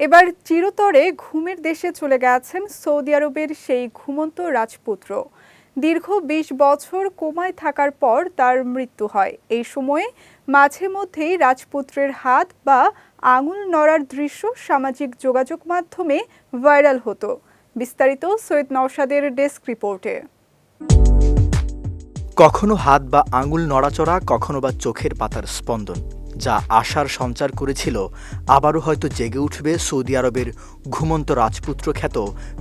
এবার চিরতরে ঘুমের দেশে চলে গেছেন সৌদি আরবের সেই ঘুমন্ত রাজপুত্র। দীর্ঘ ২০ বছর কোমায় থাকার পর তার মৃত্যু হয়। এই সময়ে মাঝে মধ্যেই রাজপুত্রের হাত বা আঙুল নড়ার দৃশ্য সামাজিক যোগাযোগ মাধ্যমে ভাইরাল হতো। বিস্তারিত সৈয়দ নওশাদের ডেস্ক রিপোর্টে। কখনো হাত বা আঙুল নড়াচড়া, কখনো বা চোখের পাতার স্পন্দন, যা আশার সঞ্চার করেছিল আবারও হয়তো জেগে উঠবে সৌদি আরবের ঘুমন্ত রাজপুত্র খ্যাত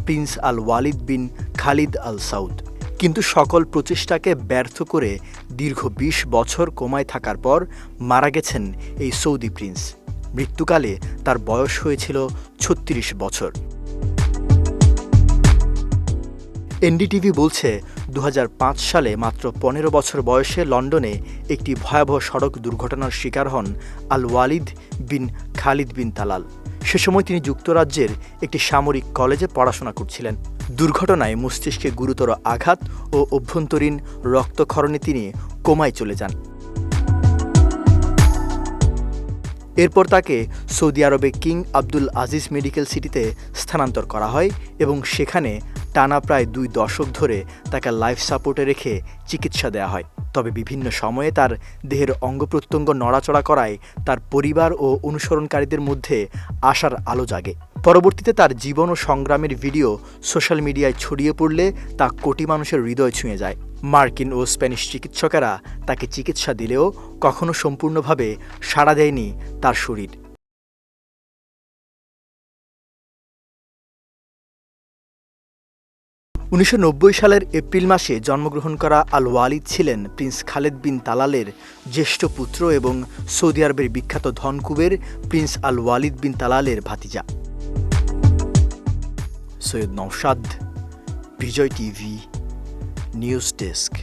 প্রিন্স আল ওয়ালিদ বিন খালিদ আল সাউদ। কিন্তু সকল প্রচেষ্টাকে ব্যর্থ করে দীর্ঘ ২০ বছর কোমায় থাকার পর মারা গেছেন এই সৌদি প্রিন্স। মৃত্যুকালে তার বয়স হয়েছিল ৩৬ বছর। এনডিটিভি বলছে ২০০৫ সালে মাত্র ১৫ বছর বয়সে লন্ডনে একটি ভয়াবহ সড়ক দুর্ঘটনার শিকার হন আল ওয়ালিদ বিন খালিদ বিন তালাল। সে সময় তিনি যুক্তরাজ্যের একটি সামরিক কলেজে পড়াশোনা করছিলেন। দুর্ঘটনায় মস্তিষ্কে গুরুতর আঘাত ও অভ্যন্তরীণ রক্তক্ষরণে তিনি কোমায় চলে যান। এরপর তাকে সৌদি আরবে কিং আবদুল আজিজ মেডিকেল সিটিতে স্থানান্তর করা হয় এবং সেখানে টানা প্রায় ২ দশক ধরে তাকে লাইফ সাপোর্টে রেখে চিকিৎসা দেওয়া হয়। তবে বিভিন্ন সময়ে তার দেহের অঙ্গপ্রত্যঙ্গ নড়াচড়া করায় তার পরিবার ও অনুসরণকারীদের মধ্যে আশার আলো জাগে। পরবর্তীতে তার জীবন ও সংগ্রামের ভিডিও সোশ্যাল মিডিয়ায় ছড়িয়ে পড়লে তা কোটি মানুষের হৃদয় ছুঁয়ে যায়। মার্কিন ও স্প্যানিশ চিকিৎসকেরা তাকে চিকিৎসা দিলেও কখনো সম্পূর্ণভাবে সাড়া দেয়নি তার শরীর। ১৯৯০ সালের এপ্রিল মাসে জন্মগ্রহণ করা আল ওয়ালিদ ছিলেন প্রিন্স খালেদ বিন তালালের জ্যেষ্ঠ পুত্র এবং সৌদি আরবের বিখ্যাত ধনকুবের প্রিন্স আল ওয়ালিদ বিন তালালের ভাতিজা। সৈয়দ নওশাদ, বিজয় টিভি, নিউজ ডেস্ক।